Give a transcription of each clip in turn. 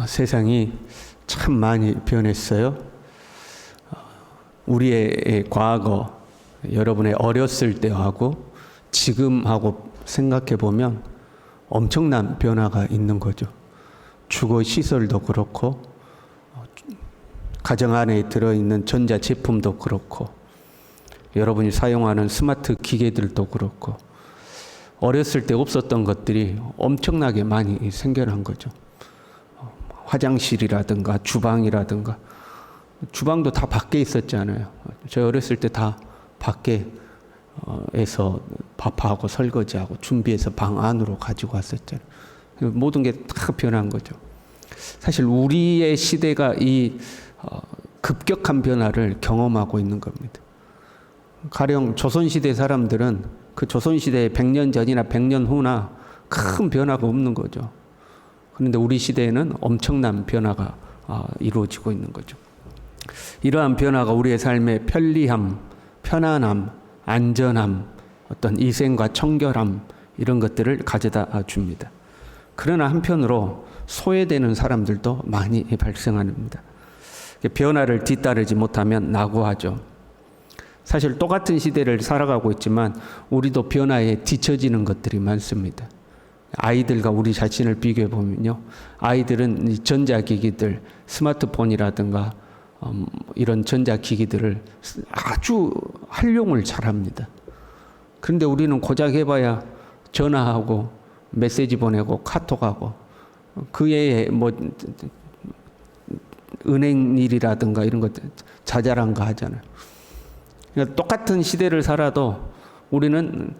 세상이 참 많이 변했어요. 우리의 과거, 여러분의 어렸을 때하고 지금하고 생각해 보면 엄청난 변화가 있는 거죠. 주거 시설도 그렇고, 가정 안에 들어있는 전자 제품도 그렇고, 여러분이 사용하는 스마트 기계들도 그렇고, 어렸을 때 없었던 것들이 엄청나게 많이 생겨난 거죠. 화장실이라든가 주방이라든가, 주방도 다 밖에 있었잖아요. 저희 어렸을 때 다 밖에서 밥하고 설거지하고 준비해서 방 안으로 가지고 왔었잖아요. 모든 게 다 변한 거죠. 사실 우리의 시대가 이 급격한 변화를 경험하고 있는 겁니다. 가령 조선시대 사람들은 그 조선시대의 100년 전이나 100년 후나 큰 변화가 없는 거죠. 그런데 우리 시대에는 엄청난 변화가 이루어지고 있는 거죠. 이러한 변화가 우리의 삶의 편리함, 편안함, 안전함, 어떤 위생과 청결함, 이런 것들을 가져다 줍니다. 그러나 한편으로 소외되는 사람들도 많이 발생합니다. 변화를 뒤따르지 못하면 낙오하죠. 사실 똑같은 시대를 살아가고 있지만 우리도 변화에 뒤처지는 것들이 많습니다. 아이들과 우리 자신을 비교해 보면요, 아이들은 전자기기들, 스마트폰이라든가 이런 전자기기들을 아주 활용을 잘합니다. 그런데 우리는 고작 해봐야 전화하고 메시지 보내고 카톡하고, 그 외에 뭐 은행 일이라든가 이런 것 자잘한 거 하잖아요. 그러니까 똑같은 시대를 살아도 우리는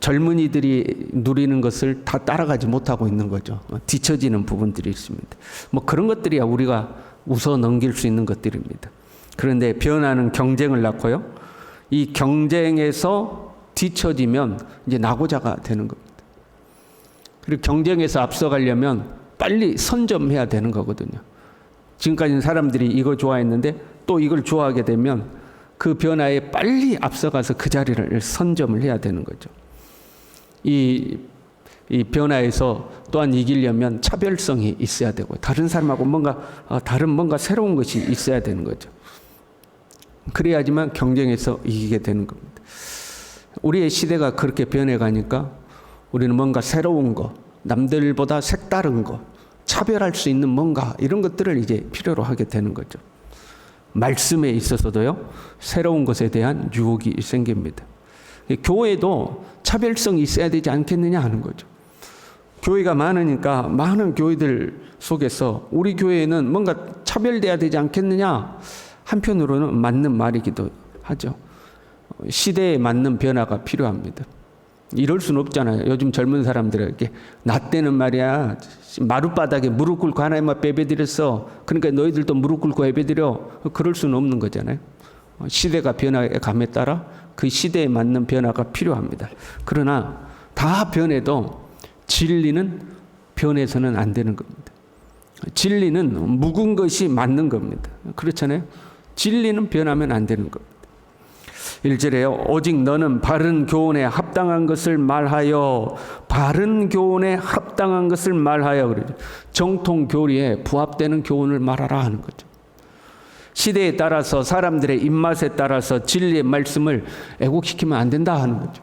젊은이들이 누리는 것을 다 따라가지 못하고 있는 거죠. 뒤처지는 부분들이 있습니다. 뭐 그런 것들이야 우리가 웃어 넘길 수 있는 것들입니다. 그런데 변화는 경쟁을 낳고요, 이 경쟁에서 뒤처지면 이제 낙오자가 되는 겁니다. 그리고 경쟁에서 앞서가려면 빨리 선점해야 되는 거거든요. 지금까지는 사람들이 이거 좋아했는데 또 이걸 좋아하게 되면 그 변화에 빨리 앞서가서 그 자리를 선점을 해야 되는 거죠. 이 변화에서 또한 이기려면 차별성이 있어야 되고, 다른 사람하고 뭔가 새로운 것이 있어야 되는 거죠. 그래야지만 경쟁에서 이기게 되는 겁니다. 우리의 시대가 그렇게 변해가니까 우리는 뭔가 새로운 거, 남들보다 색다른 거, 차별할 수 있는 뭔가, 이런 것들을 이제 필요로 하게 되는 거죠. 말씀에 있어서도요, 새로운 것에 대한 유혹이 생깁니다. 교회도 차별성이 있어야 되지 않겠느냐 하는 거죠. 교회가 많으니까 많은 교회들 속에서 우리 교회는 뭔가 차별돼야 되지 않겠느냐, 한편으로는 맞는 말이기도 하죠. 시대에 맞는 변화가 필요합니다. 이럴 수는 없잖아요. 요즘 젊은 사람들에게 나 때는 말이야 마룻바닥에 무릎 꿇고 하나님 앞에 예배드렸어, 그러니까 너희들도 무릎 꿇고 예배드려, 그럴 수는 없는 거잖아요. 시대가 변화감에 따라 그 시대에 맞는 변화가 필요합니다. 그러나 다 변해도 진리는 변해서는 안 되는 겁니다. 진리는 묵은 것이 맞는 겁니다. 그렇잖아요. 진리는 변하면 안 되는 겁니다. 1절에요. 오직 너는 바른 교훈에 합당한 것을 말하여, 바른 교훈에 합당한 것을 말하여, 그러죠. 정통 교리에 부합되는 교훈을 말하라 하는 거죠. 시대에 따라서 사람들의 입맛에 따라서 진리의 말씀을 애곡시키면 안 된다 하는 거죠.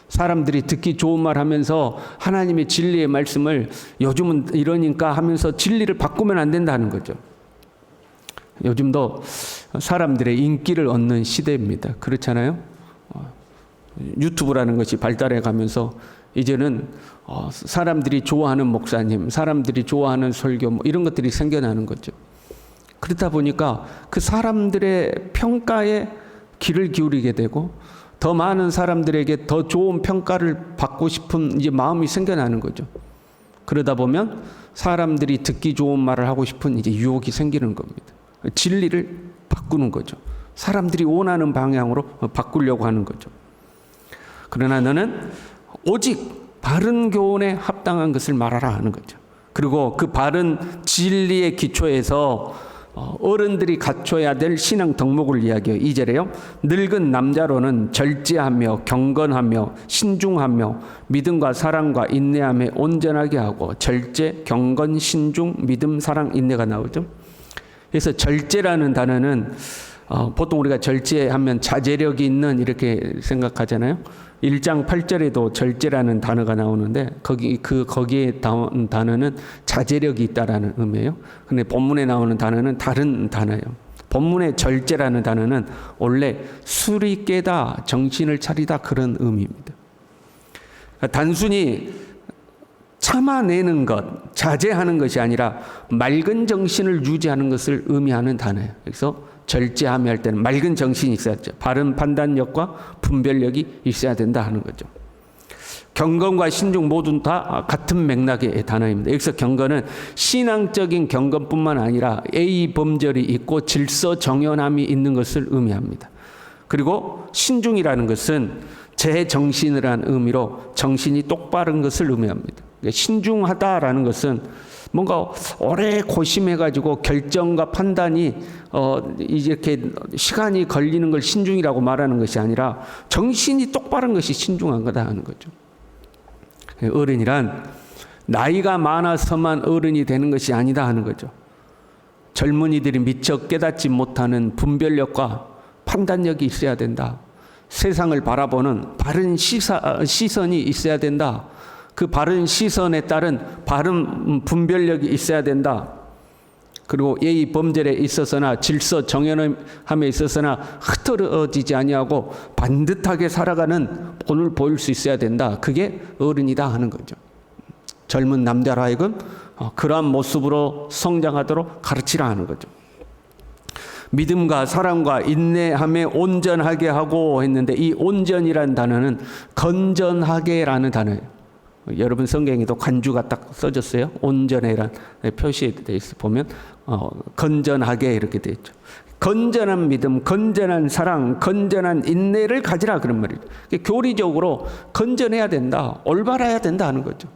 사람들이 듣기 좋은 말 하면서 하나님의 진리의 말씀을 요즘은 이러니까 하면서 진리를 바꾸면 안 된다 하는 거죠. 요즘도 사람들의 인기를 얻는 시대입니다. 그렇잖아요. 유튜브라는 것이 발달해 가면서 이제는 사람들이 좋아하는 목사님, 사람들이 좋아하는 설교, 뭐 이런 것들이 생겨나는 거죠. 그렇다 보니까 그 사람들의 평가에 귀를 기울이게 되고, 더 많은 사람들에게 더 좋은 평가를 받고 싶은 이제 마음이 생겨나는 거죠. 그러다 보면 사람들이 듣기 좋은 말을 하고 싶은 이제 유혹이 생기는 겁니다. 진리를 바꾸는 거죠. 사람들이 원하는 방향으로 바꾸려고 하는 거죠. 그러나 너는 오직 바른 교훈에 합당한 것을 말하라 하는 거죠. 그리고 그 바른 진리의 기초에서 어른들이 갖춰야 될 신앙 덕목을 이야기해요. 2절에요. 늙은 남자로는 절제하며 경건하며 신중하며 믿음과 사랑과 인내함에 온전하게 하고 절제, 경건, 신중, 믿음, 사랑, 인내가 나오죠. 그래서 절제라는 단어는 보통 우리가 절제하면 자제력이 있는 이렇게 생각하잖아요. 1장 8절에도 절제라는 단어가 나오는데 거기에 나온 단어는 자제력이 있다라는 의미예요. 근데 본문에 나오는 단어는 다른 단어예요. 본문의 절제라는 단어는 원래 술이 깨다, 정신을 차리다 그런 의미입니다. 그러니까 단순히 참아내는 것, 자제하는 것이 아니라 맑은 정신을 유지하는 것을 의미하는 단어예요. 그래서 절제하며 할 때는 맑은 정신이 있어야죠. 바른 판단력과 분별력이 있어야 된다 하는 거죠. 경건과 신중 모두 다 같은 맥락의 단어입니다. 여기서 경건은 신앙적인 경건뿐만 아니라 예의 범절이 있고 질서 정연함이 있는 것을 의미합니다. 그리고 신중이라는 것은 제정신이라는 의미로 정신이 똑바른 것을 의미합니다. 신중하다라는 것은 뭔가 오래 고심해가지고 결정과 판단이 이렇게 시간이 걸리는 걸 신중이라고 말하는 것이 아니라 정신이 똑바른 것이 신중한 거다 하는 거죠. 어른이란 나이가 많아서만 어른이 되는 것이 아니다 하는 거죠. 젊은이들이 미처 깨닫지 못하는 분별력과 판단력이 있어야 된다. 세상을 바라보는 바른 시선이 있어야 된다. 그 바른 시선에 따른 바른 분별력이 있어야 된다. 그리고 예의 범절에 있어서나 질서 정연함에 있어서나 흐트러지지 아니하고 반듯하게 살아가는 본을 보일 수 있어야 된다. 그게 어른이다 하는 거죠. 젊은 남자로 하여금 그러한 모습으로 성장하도록 가르치라 하는 거죠. 믿음과 사랑과 인내함에 온전하게 하고 했는데 이 온전이라는 단어는 건전하게라는 단어예요. 여러분 성경에도 간주가 딱 써졌어요. 온전해란 표시되어 있어 보면 건전하게 이렇게 되어 있죠. 건전한 믿음, 건전한 사랑, 건전한 인내를 가지라 그런 말이죠. 교리적으로 건전해야 된다, 올바라야 된다 하는 거죠.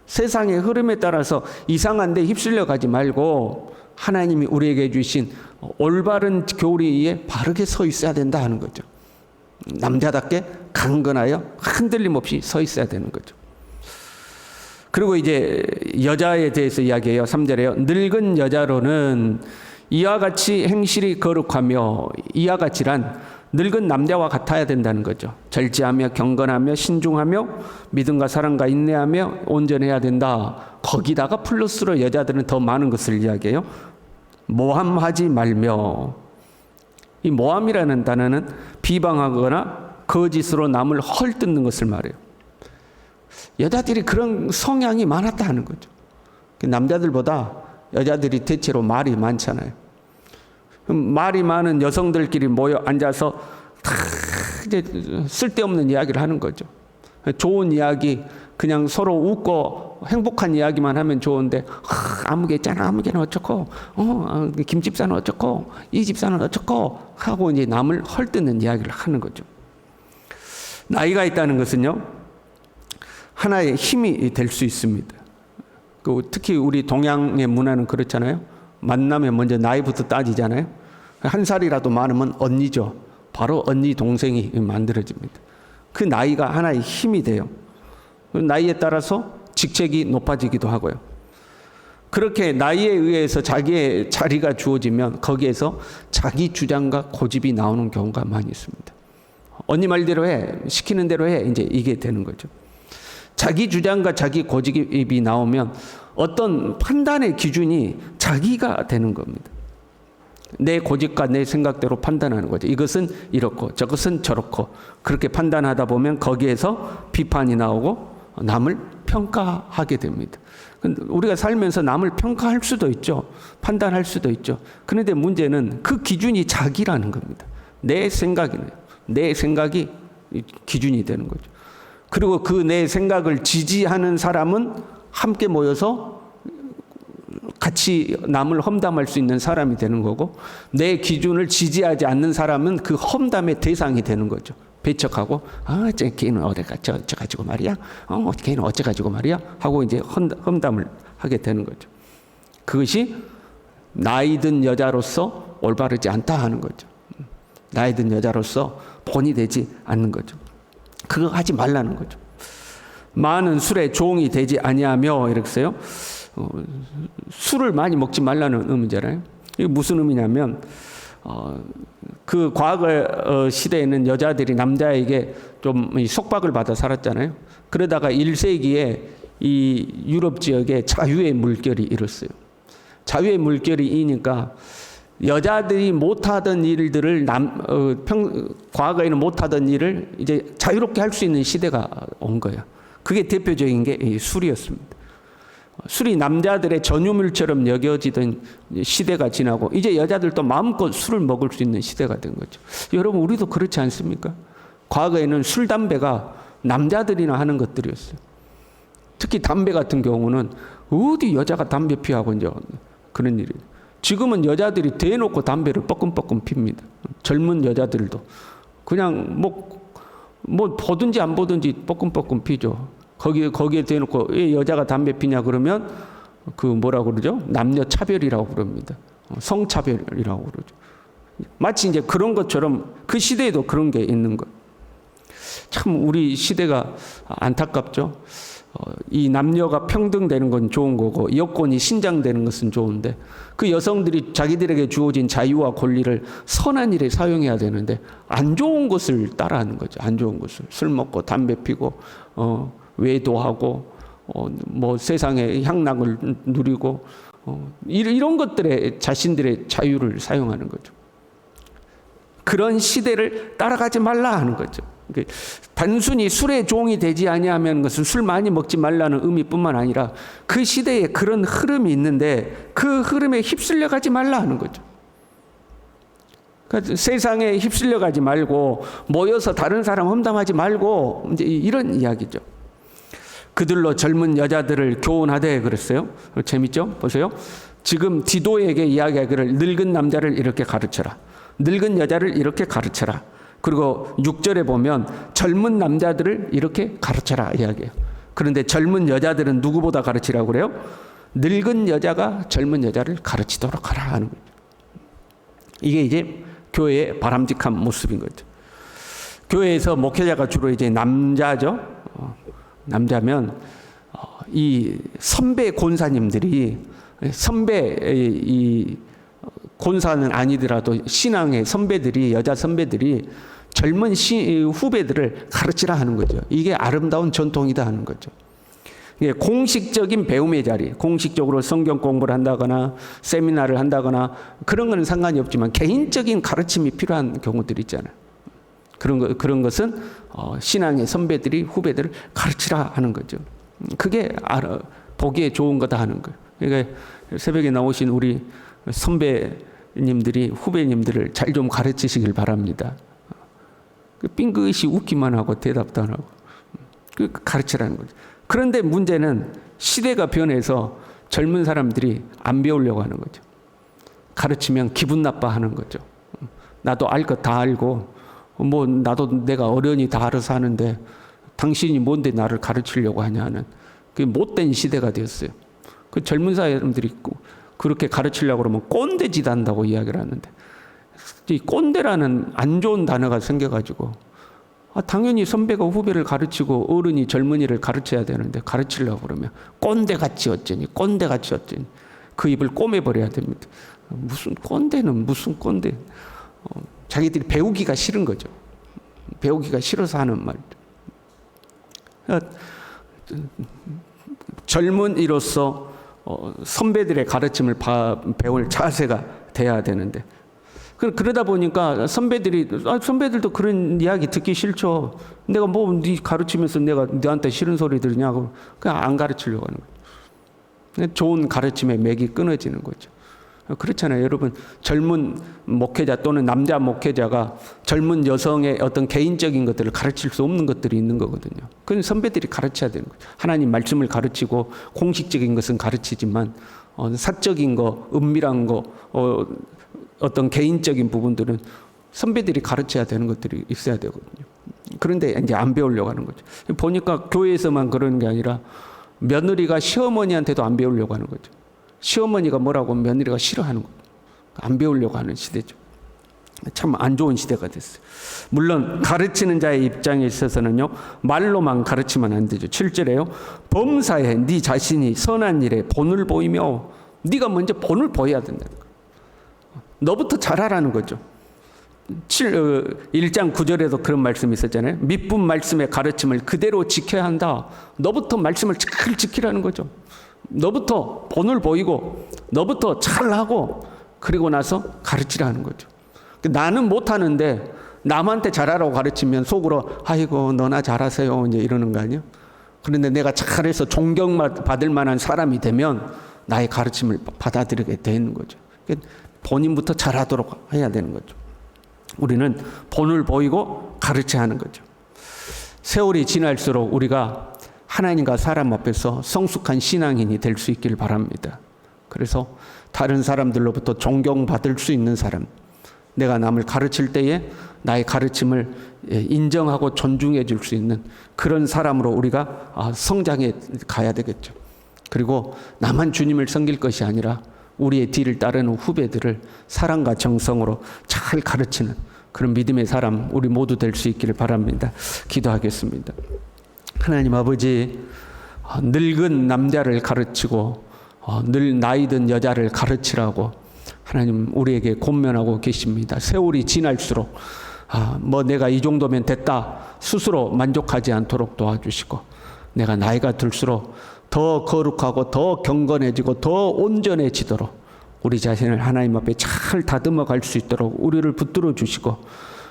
세상의 흐름에 따라서 이상한 데 휩쓸려 가지 말고 하나님이 우리에게 주신 올바른 교리에 바르게 서 있어야 된다 하는 거죠. 남자답게 강건하여 흔들림 없이 서 있어야 되는 거죠. 그리고 이제 여자에 대해서 이야기해요. 3절에요. 늙은 여자로는 이와 같이 행실이 거룩하며 이와 같이란 늙은 남자와 같아야 된다는 거죠. 절제하며 경건하며 신중하며 믿음과 사랑과 인내하며 온전해야 된다. 거기다가 플러스로 여자들은 더 많은 것을 이야기해요. 모함하지 말며. 이 모함이라는 단어는 비방하거나 거짓으로 남을 헐뜯는 것을 말해요. 여자들이 그런 성향이 많았다 하는 거죠. 남자들보다 여자들이 대체로 말이 많잖아요. 말이 많은 여성들끼리 모여 앉아서 다 이제 쓸데없는 이야기를 하는 거죠. 좋은 이야기, 그냥 서로 웃고 행복한 이야기만 하면 좋은데 아무개 있잖아, 아무개는 어쩌고, 김집사는 어쩌고, 이 집사는 어쩌고 하고 이제 남을 헐뜯는 이야기를 하는 거죠. 나이가 있다는 것은요, 하나의 힘이 될 수 있습니다. 특히 우리 동양의 문화는 그렇잖아요. 만나면 먼저 나이부터 따지잖아요. 한 살이라도 많으면 언니죠. 바로 언니 동생이 만들어집니다. 그 나이가 하나의 힘이 돼요. 나이에 따라서 직책이 높아지기도 하고요. 그렇게 나이에 의해서 자기의 자리가 주어지면 거기에서 자기 주장과 고집이 나오는 경우가 많이 있습니다. 언니 말대로 해, 시키는 대로 해, 이제 이게 되는 거죠. 자기 주장과 자기 고집이 나오면 어떤 판단의 기준이 자기가 되는 겁니다. 내 고집과 내 생각대로 판단하는 거죠. 이것은 이렇고 저것은 저렇고 그렇게 판단하다 보면 거기에서 비판이 나오고 남을 평가하게 됩니다. 우리가 살면서 남을 평가할 수도 있죠. 판단할 수도 있죠. 그런데 문제는 그 기준이 자기라는 겁니다. 내 생각이네요. 내 생각이 기준이 되는 거죠. 그리고 그 내 생각을 지지하는 사람은 함께 모여서 같이 남을 험담할 수 있는 사람이 되는 거고, 내 기준을 지지하지 않는 사람은 그 험담의 대상이 되는 거죠. 배척하고, 걔는 어디가 저 가지고 말이야, 걔는 어째 가지고 말이야 하고 이제 험담을 하게 되는 거죠. 그것이 나이든 여자로서 올바르지 않다 하는 거죠. 나이든 여자로서 본이 되지 않는 거죠. 그거 하지 말라는 거죠. 많은 술의 종이 되지 아니하며 이렇게 써요. 술을 많이 먹지 말라는 의미잖아요. 이게 무슨 의미냐면 그 과거 시대에는 여자들이 남자에게 좀 속박을 받아 살았잖아요. 그러다가 1세기에 이 유럽 지역에 자유의 물결이 일었어요. 자유의 물결이 이니까 여자들이 못하던 일들을 과거에는 못하던 일을 이제 자유롭게 할 수 있는 시대가 온 거예요. 그게 대표적인 게 술이었습니다. 술이 남자들의 전유물처럼 여겨지던 시대가 지나고 이제 여자들도 마음껏 술을 먹을 수 있는 시대가 된 거죠. 여러분, 우리도 그렇지 않습니까? 과거에는 술, 담배가 남자들이나 하는 것들이었어요. 특히 담배 같은 경우는 어디 여자가 담배 피하고 이제 그런 일이. 지금은 여자들이 대놓고 담배를 뻐끔뻐끔 핍니다. 젊은 여자들도 그냥 뭐 보든지 안 보든지 뻐끔뻐끔 피죠. 거기에 대놓고 왜 여자가 담배 피냐 그러면 그 뭐라고 그러죠? 남녀 차별이라고 부릅니다. 성차별이라고 그러죠. 마치 이제 그런 것처럼 그 시대에도 그런 게 있는 거. 참 우리 시대가 안타깝죠. 이 남녀가 평등되는 건 좋은 거고 여권이 신장되는 것은 좋은데 그 여성들이 자기들에게 주어진 자유와 권리를 선한 일에 사용해야 되는데 안 좋은 것을 따라하는 거죠. 안 좋은 것을 술 먹고 담배 피고 외도하고 뭐 세상의 향락을 누리고 이런 것들에 자신들의 자유를 사용하는 거죠. 그런 시대를 따라가지 말라 하는 거죠. 단순히 술의 종이 되지 아니하면 것은 술 많이 먹지 말라는 의미뿐만 아니라 그 시대에 그런 흐름이 있는데 그 흐름에 휩쓸려 가지 말라 하는 거죠. 그러니까 세상에 휩쓸려 가지 말고 모여서 다른 사람 험담하지 말고 이제 이런 이야기죠. 그들로 젊은 여자들을 교훈하되 그랬어요. 재밌죠? 보세요. 지금 디도에게 이야기하기를 늙은 남자를 이렇게 가르쳐라. 늙은 여자를 이렇게 가르쳐라. 그리고 6절에 보면 젊은 남자들을 이렇게 가르쳐라 이야기해요. 그런데 젊은 여자들은 누구보다 가르치라고 그래요? 늙은 여자가 젊은 여자를 가르치도록 하라 하는 거죠. 이게 이제 교회의 바람직한 모습인 거죠. 교회에서 목회자가 주로 이제 남자죠. 남자면 이 선배 권사님들이 이 권사는 아니더라도 신앙의 선배들이 여자 선배들이 젊은 후배들을 가르치라 하는 거죠. 이게 아름다운 전통이다 하는 거죠. 이게 공식적인 배움의 자리, 공식적으로 성경 공부를 한다거나 세미나를 한다거나 그런 거는 상관이 없지만 개인적인 가르침이 필요한 경우들이 있잖아요. 그런 것은 신앙의 선배들이 후배들을 가르치라 하는 거죠. 그게 보기에 좋은 거다 하는 거예요. 그러니까 새벽에 나오신 우리 선배님들이 후배님들을 잘 좀 가르치시길 바랍니다. 삥긋이 웃기만 하고 대답도 안 하고 가르치라는 거죠. 그런데 문제는 시대가 변해서 젊은 사람들이 안 배우려고 하는 거죠. 가르치면 기분 나빠하는 거죠. 나도 알 것 다 알고 뭐 나도 내가 어련히 다 알아서 하는데 당신이 뭔데 나를 가르치려고 하냐는 그 못된 시대가 되었어요. 그 젊은 사람들이 그렇게 가르치려고 그러면 꼰대짓 한다고 이야기를 하는데 이 꼰대라는 안 좋은 단어가 생겨가지고 당연히 선배가 후배를 가르치고 어른이 젊은이를 가르쳐야 되는데 가르치려고 그러면 꼰대같이 어쩌니 그 입을 꼬매버려야 됩니다. 무슨 꼰대는 무슨 꼰대. 자기들이 배우기가 싫은 거죠. 배우기가 싫어서 하는 말이죠. 젊은이로서 선배들의 가르침을 배울 자세가 돼야 되는데 그러다 보니까 선배들도 그런 이야기 듣기 싫죠. 내가 뭐 네 가르치면서 내가 너한테 싫은 소리 들으냐고 그냥 안 가르치려고 하는 거예요. 좋은 가르침의 맥이 끊어지는 거죠. 그렇잖아요. 여러분, 젊은 목회자 또는 남자 목회자가 젊은 여성의 어떤 개인적인 것들을 가르칠 수 없는 것들이 있는 거거든요. 그건 선배들이 가르쳐야 되는 거죠. 하나님 말씀을 가르치고 공식적인 것은 가르치지만 사적인 거, 은밀한 거, 어떤 개인적인 부분들은 선배들이 가르쳐야 되는 것들이 있어야 되거든요. 그런데 이제 안 배우려고 하는 거죠. 보니까 교회에서만 그러는 게 아니라 며느리가 시어머니한테도 안 배우려고 하는 거죠. 시어머니가 뭐라고 며느리가 싫어하는 거예요. 안 배우려고 하는 시대죠. 참 안 좋은 시대가 됐어요. 물론 가르치는 자의 입장에 있어서는요, 말로만 가르치면 안 되죠. 7절에요. 범사에 네 자신이 선한 일에 본을 보이며, 네가 먼저 본을 보여야 된다는 거예요. 너부터 잘하라는 거죠. 1장 9절에도 그런 말씀이 있었잖아요. 미쁜 말씀의 가르침을 그대로 지켜야 한다. 너부터 말씀을 잘 지키라는 거죠. 너부터 본을 보이고 너부터 잘하고 그리고 나서 가르치라는 거죠. 나는 못하는데 남한테 잘하라고 가르치면 속으로 아이고 너나 잘하세요 이제 이러는 거 아니에요? 그런데 내가 잘해서 존경받을 만한 사람이 되면 나의 가르침을 받아들이게 되는 거죠. 본인부터 잘하도록 해야 되는 거죠. 우리는 본을 보이고 가르쳐야 하는 거죠. 세월이 지날수록 우리가 하나님과 사람 앞에서 성숙한 신앙인이 될 수 있기를 바랍니다. 그래서 다른 사람들로부터 존경받을 수 있는 사람, 내가 남을 가르칠 때에 나의 가르침을 인정하고 존중해 줄 수 있는 그런 사람으로 우리가 성장해 가야 되겠죠. 그리고 나만 주님을 섬길 것이 아니라 우리의 뒤를 따르는 후배들을 사랑과 정성으로 잘 가르치는 그런 믿음의 사람 우리 모두 될 수 있기를 바랍니다. 기도하겠습니다. 하나님 아버지, 늙은 남자를 가르치고 늘 나이 든 여자를 가르치라고 하나님 우리에게 권면하고 계십니다. 세월이 지날수록 뭐 내가 이 정도면 됐다 스스로 만족하지 않도록 도와주시고, 내가 나이가 들수록 더 거룩하고 더 경건해지고 더 온전해지도록 우리 자신을 하나님 앞에 잘 다듬어 갈 수 있도록 우리를 붙들어 주시고,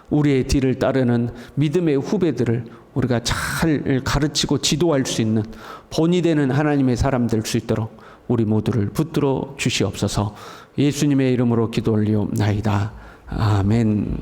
우리의 뒤를 따르는 믿음의 후배들을 우리가 잘 가르치고 지도할 수 있는 본이 되는 하나님의 사람 될 수 있도록 우리 모두를 붙들어 주시옵소서. 예수님의 이름으로 기도 올리옵나이다. 아멘.